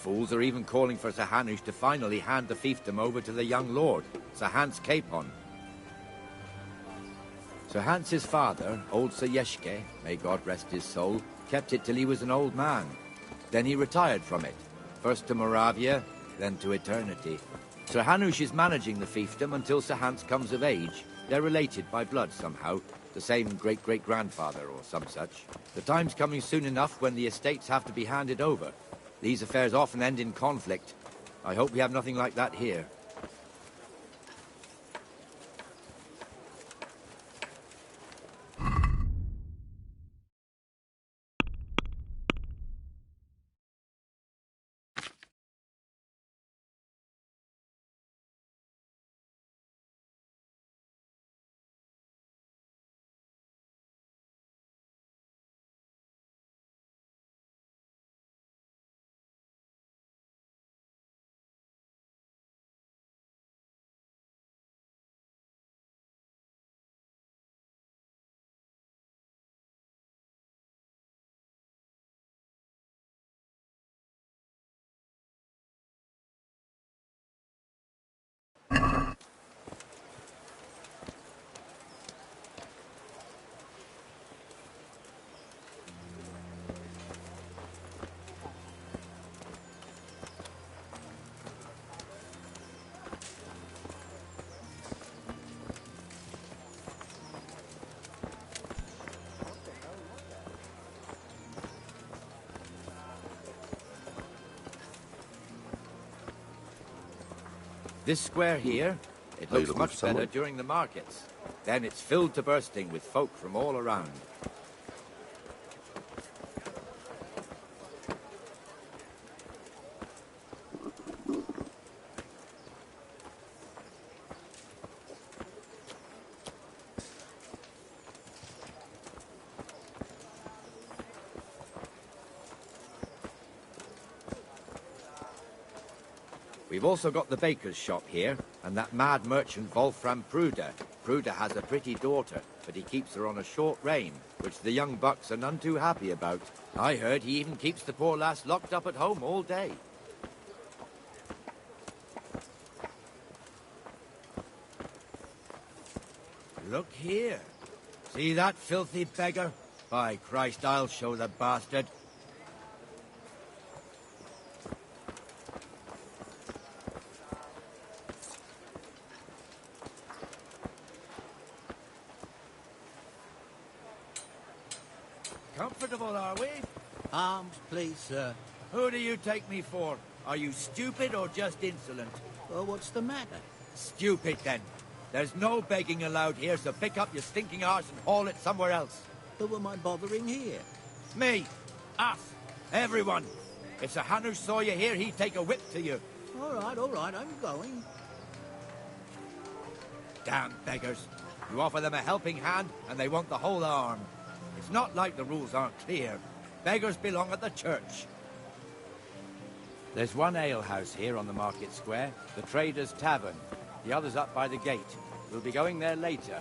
Fools are even calling for Sir Hanush to finally hand the fiefdom over to the young lord, Sir Hans Capon. Sir Hans's father, old Sir Yeshke, may God rest his soul, kept it till he was an old man. Then he retired from it, first to Moravia, then to eternity. Sir Hanush is managing the fiefdom until Sir Hans comes of age. They're related by blood somehow, the same great-great-grandfather or some such. The time's coming soon enough when the estates have to be handed over. These affairs often end in conflict. I hope we have nothing like that here. This square here, it looks much better during the markets. Then it's filled to bursting with folk from all around. We've also got the baker's shop here, and that mad merchant Wolfram Pruder. Pruder has a pretty daughter, but he keeps her on a short rein, which the young bucks are none too happy about. I heard he even keeps the poor lass locked up at home all day. Look here. See that filthy beggar? By Christ, I'll show the bastard. Comfortable, are we? Arms, please, sir. Who do you take me for? Are you stupid or just insolent? Well, what's the matter? Stupid, then. There's no begging allowed here, so pick up your stinking arse and haul it somewhere else. Who am I bothering here? Me. Us. Everyone. If Sir Hanush saw you here, he'd take a whip to you. All right, I'm going. Damn beggars. You offer them a helping hand, and they want the whole arm. It's not like the rules aren't clear. Beggars belong at the church. There's one alehouse here on the market square, the Trader's Tavern. The other's up by the gate. We'll be going there later.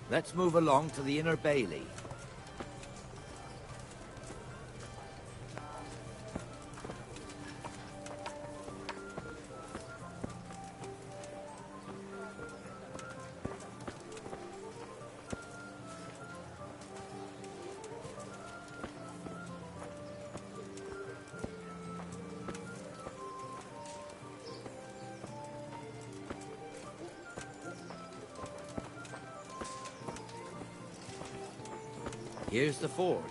Let's move along to the Inner Bailey. Here's the forge.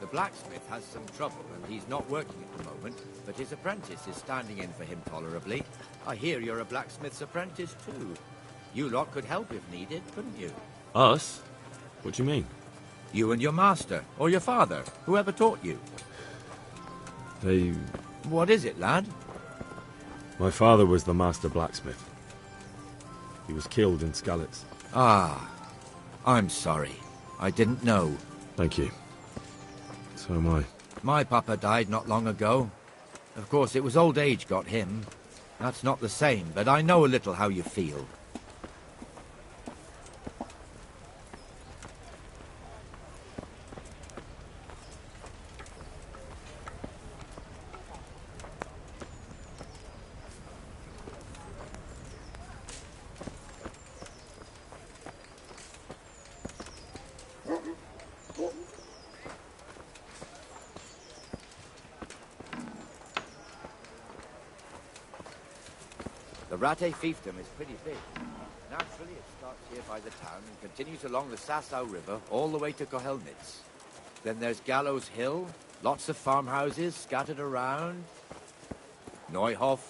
The blacksmith has some trouble and he's not working at the moment, but his apprentice is standing in for him tolerably. I hear you're a blacksmith's apprentice too. You lot could help if needed, couldn't you? Us? What do you mean? You and your master, or your father, whoever taught you. They... What is it, lad? My father was the master blacksmith. He was killed in Skalitz. Ah, I'm sorry. I didn't know. Thank you. So am I. My papa died not long ago. Of course, it was old age got him. That's not the same, but I know a little how you feel. Rate fiefdom is pretty big. Naturally, it starts here by the town and continues along the Sasau River all the way to Kohelnitz. Then there's Gallows Hill, lots of farmhouses scattered around. Neuhof,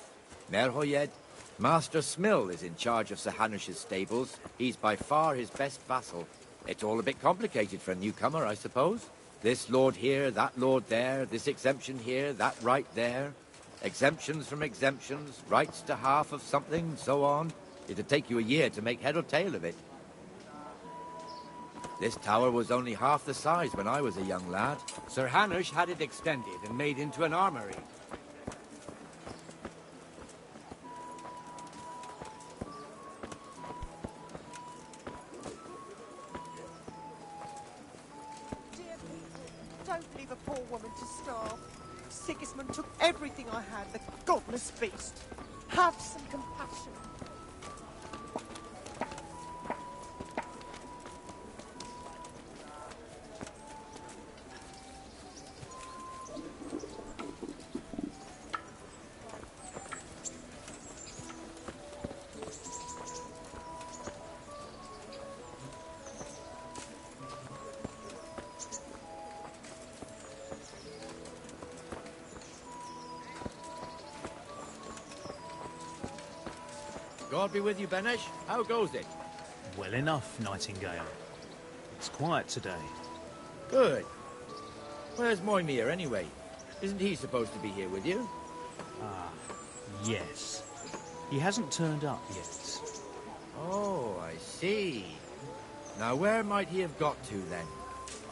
Merhoyed. Master Smill is in charge of Sir Hanush's stables. He's by far his best vassal. It's all a bit complicated for a newcomer, I suppose. This lord here, that lord there, this exemption here, that right there. Exemptions from exemptions, rights to half of something, so on. It'd take you a year to make head or tail of it. This tower was only half the size when I was a young lad. Sir Hanush had it extended and made into an armory. Dear people, don't leave a poor woman to starve. Sigismund took everything I had, the godless beast. Have some compassion. God be with you, Benesh. How goes it? Well enough, Nightingale. It's quiet today. Good. Where's Moimir, anyway? Isn't he supposed to be here with you? Yes. He hasn't turned up yet. Oh, I see. Now, where might he have got to, then?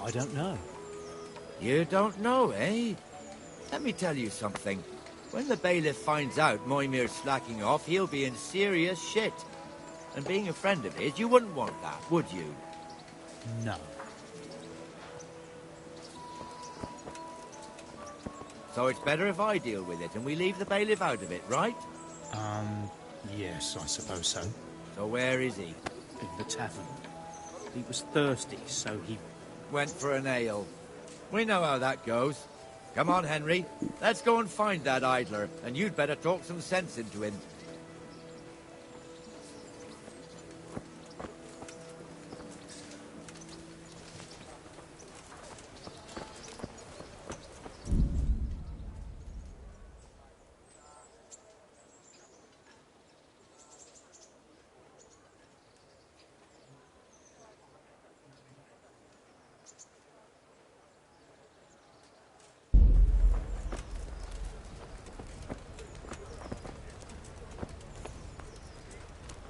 I don't know. You don't know, eh? Let me tell you something. When the bailiff finds out Moimir's slacking off, he'll be in serious shit. And being a friend of his, you wouldn't want that, would you? No. So it's better if I deal with it and we leave the bailiff out of it, right? Yes, I suppose so. So where is he? In the tavern. He was thirsty, so he... Went for an ale. We know how that goes. Come on, Henry. Let's go and find that idler, and you'd better talk some sense into him.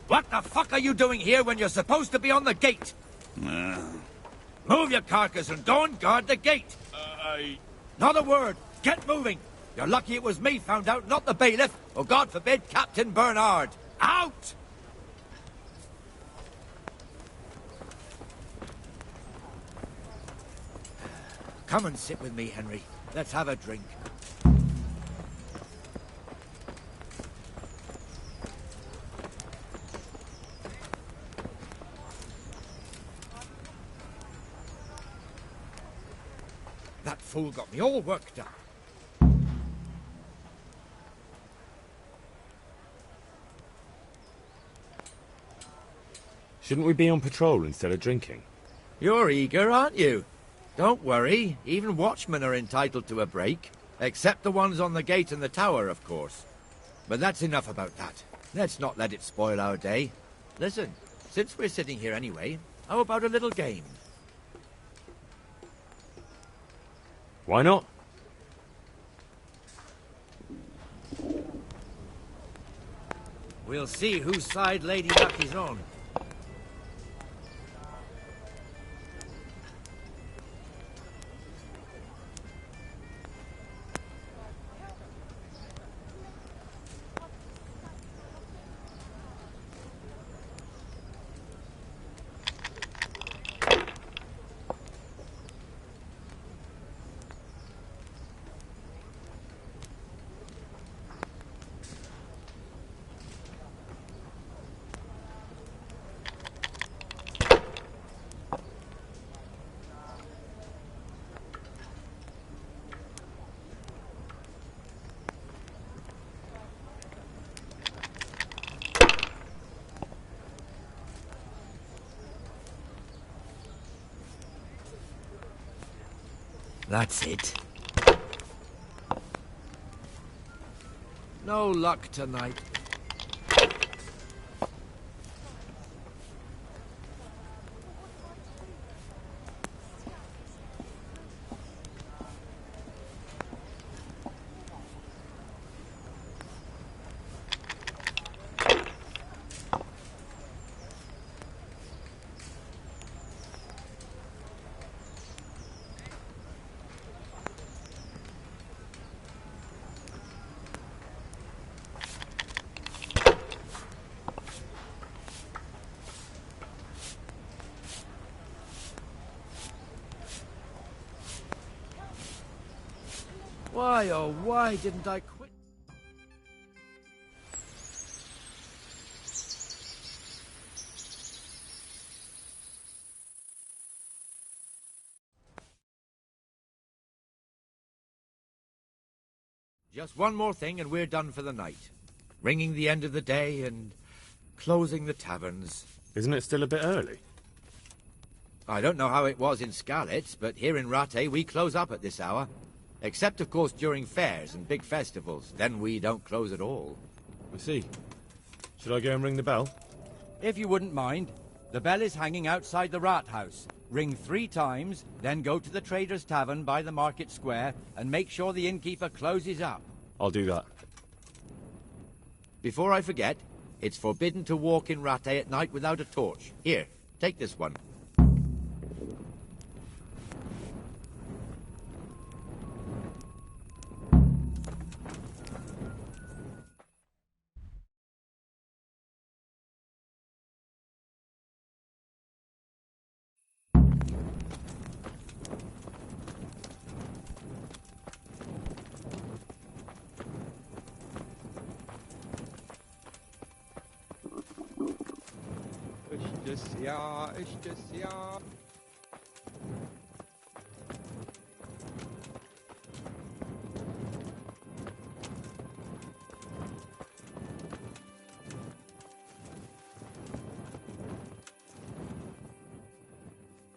What the fuck are you doing here when you're supposed to be on the gate? Move your carcass and go and guard the gate. Not a word. Get moving. You're lucky it was me found out, not the bailiff, or God forbid, Captain Bernard. Out! Come and sit with me, Henry. Let's have a drink. That fool got me all worked up. Shouldn't we be on patrol instead of drinking? You're eager, aren't you? Don't worry, even watchmen are entitled to a break. Except the ones on the gate and the tower, of course. But that's enough about that. Let's not let it spoil our day. Listen, since we're sitting here anyway, how about a little game? Why not? We'll see whose side Lady Luck is on. That's it. No luck tonight. Why, oh, why didn't I quit? Just one more thing and we're done for the night. Ringing the end of the day and closing the taverns. Isn't it still a bit early? I don't know how it was in Skalitz, but here in Rattay we close up at this hour. Except, of course, during fairs and big festivals. Then we don't close at all. I see. Should I go and ring the bell? If you wouldn't mind, the bell is hanging outside the rat house. Ring 3 times, then go to the Trader's Tavern by the market square and make sure the innkeeper closes up. I'll do that. Before I forget, it's forbidden to walk in Rattay at night without a torch. Here, take this one. ist es ja.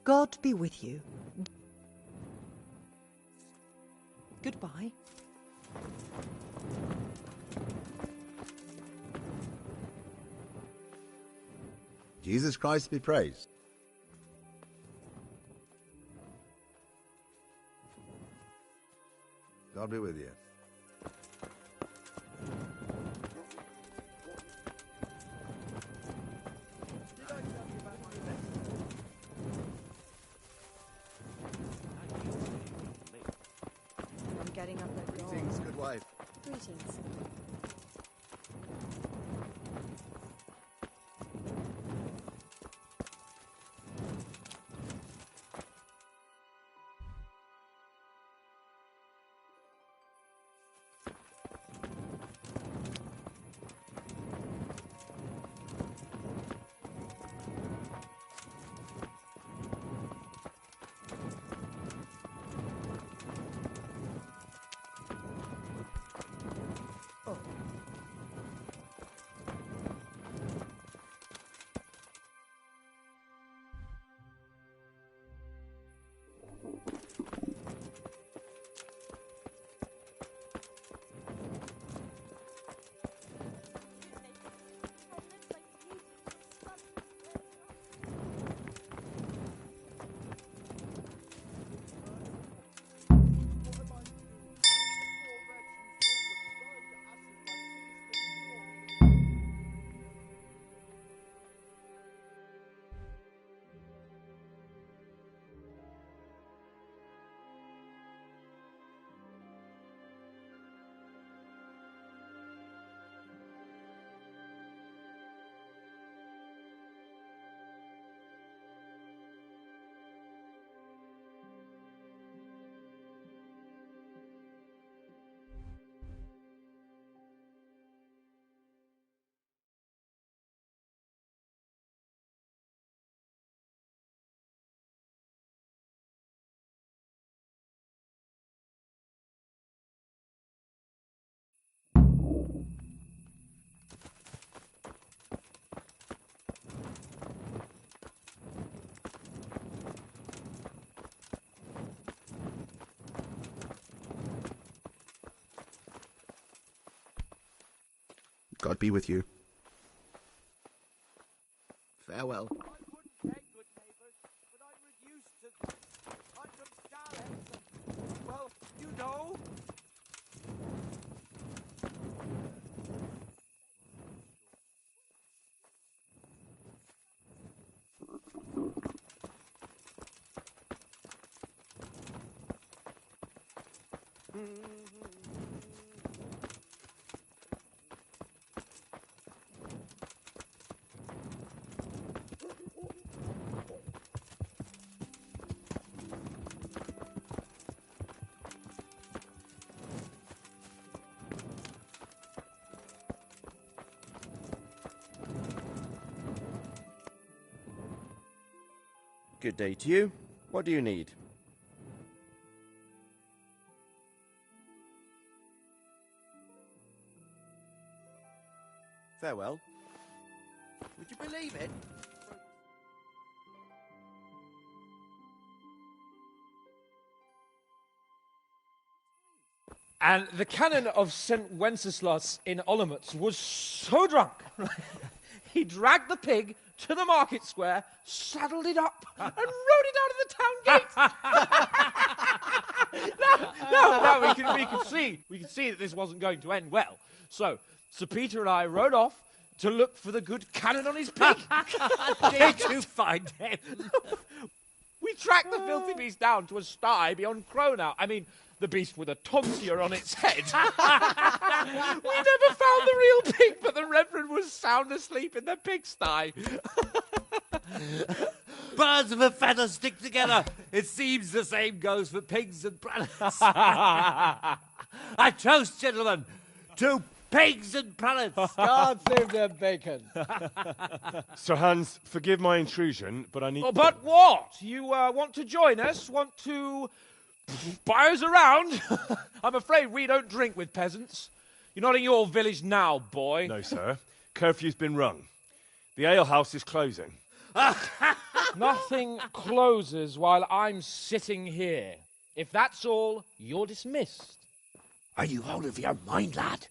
God be with you. Goodbye. Jesus Christ be praised. God be with you. I'm getting up at dawn. Greetings, good wife. Greetings. God be with you. Farewell. I wouldn't beg, good neighbours, but I'm reduced to... I'm from Scarlet, and, well, you know... Good day to you. What do you need? Farewell. Would you believe it? And the canon of St. Wenceslas in Olomouc was so drunk, he dragged the pig to the market square, saddled it up, and rode it out of the town gate. Now we can see that this wasn't going to end well. So Sir Peter and I rode off to look for the good canon on his pig. Did you find him? We tracked the filthy beast down to a sty beyond Cronau. I mean, the beast with a tonsure on its head. We never found the real pig, but the Reverend was sound asleep in the pigsty. Birds of a feather stick together. It seems the same goes for pigs and prelates. I toast, gentlemen, to pigs and prelates. God save their bacon. Sir Hans, forgive my intrusion, but I need... Oh, but what? You want to join us? Want to buy us around? I'm afraid we don't drink with peasants. You're not in your village now, boy. No, sir. Curfew's been rung. The alehouse is closing. Nothing closes while I'm sitting here. If that's all, you're dismissed. Are you out of your mind, lad?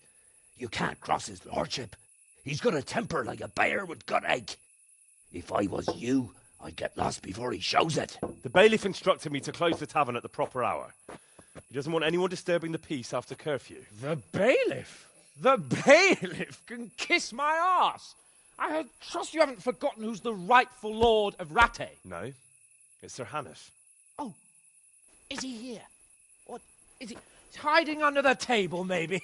You can't cross his lordship. He's got a temper like a bear with gut ache. If I was you, I'd get lost before he shows it. The bailiff instructed me to close the tavern at the proper hour. He doesn't want anyone disturbing the peace after curfew. The bailiff? The bailiff can kiss my arse. I trust you haven't forgotten who's the rightful lord of Rattay. No, it's Sir Hannes. Oh, is he here? What, is he hiding under the table, maybe?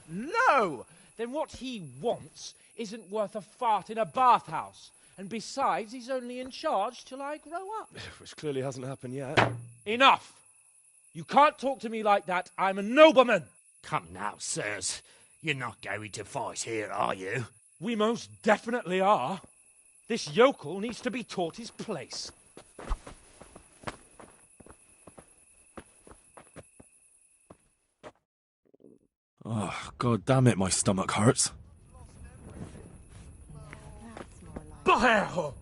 No! Then what he wants isn't worth a fart in a bathhouse. And besides, he's only in charge till I grow up. Which clearly hasn't happened yet. Enough! You can't talk to me like that. I'm a nobleman. Come now, sirs. You're not going to fight here, are you? We most definitely are. This yokel needs to be taught his place. Oh, God damn it, my stomach hurts. Bahero!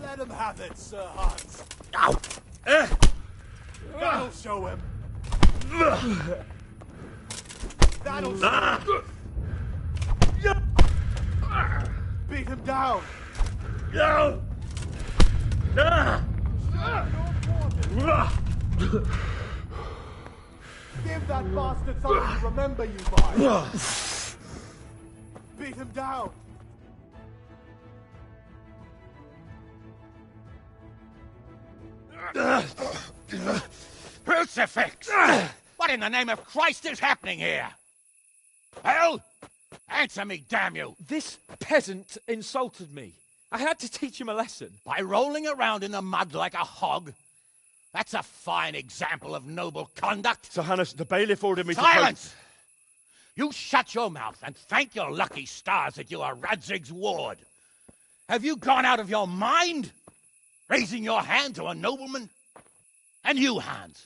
Let him have it, Sir Hans. Ow! That'll show him. That'll show him. Beat him down. Give that bastard something to remember you by. Beat him down. Crucifix! What in the name of Christ is happening here? Hell? Answer me, damn you! This peasant insulted me. I had to teach him a lesson. By rolling around in the mud like a hog? That's a fine example of noble conduct. Sir Hannes, the bailiff ordered me to... Silence! You shut your mouth and thank your lucky stars that you are Radzig's ward. Have you gone out of your mind? Raising your hand to a nobleman? And you, Hans,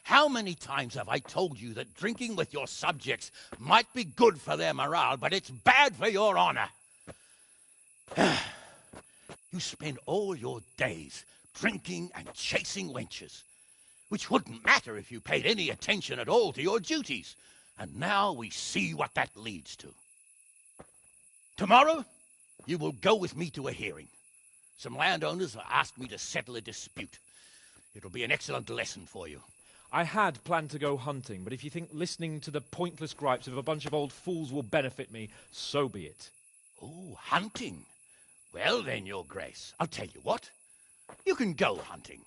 how many times have I told you that drinking with your subjects might be good for their morale, but it's bad for your honor? You spend all your days drinking and chasing wenches, which wouldn't matter if you paid any attention at all to your duties. And now we see what that leads to. Tomorrow, you will go with me to a hearing. Some landowners have asked me to settle a dispute. It'll be an excellent lesson for you. I had planned to go hunting, but if you think listening to the pointless gripes of a bunch of old fools will benefit me, so be it. Oh, hunting? Well then, Your Grace, I'll tell you what. You can go hunting.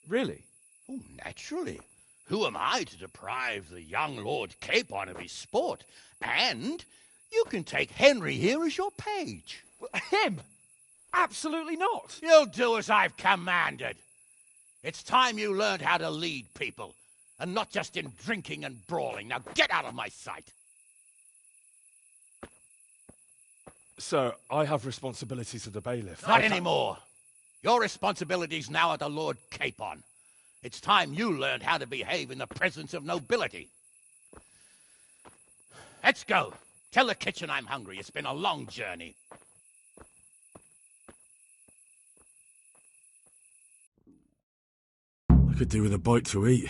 Really? Oh, naturally. Who am I to deprive the young Lord Capon of his sport? And you can take Henry here as your page. Him? Absolutely not. You'll do as I've commanded. It's time you learned how to lead people, and not just in drinking and brawling. Now get out of my sight. Sir, I have responsibilities as the bailiff. Not anymore. Your responsibilities now are the Lord Capon. It's time you learned how to behave in the presence of nobility. Let's go. Tell the kitchen I'm hungry. It's been a long journey. I could do with a bite to eat.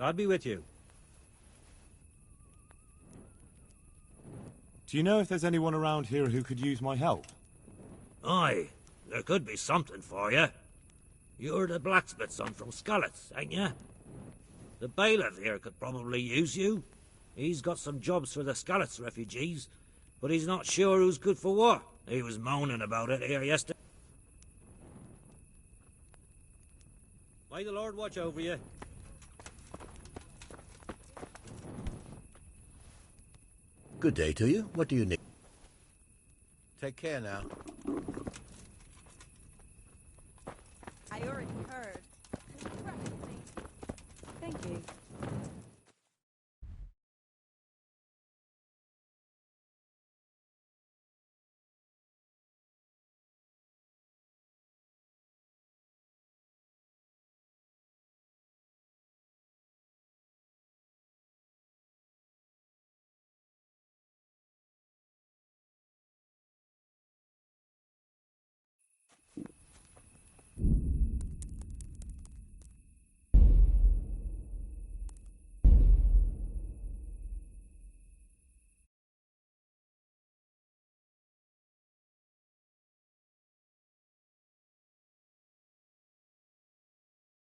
God be with you. Do you know if there's anyone around here who could use my help? Aye, there could be something for you. You're the blacksmith's son from Skalitz, ain't you? The bailiff here could probably use you. He's got some jobs for the Skalitz refugees, but he's not sure who's good for what. He was moaning about it here yesterday. May the Lord watch over you. Good day to you. What do you need? Take care now. I already heard. Thank you.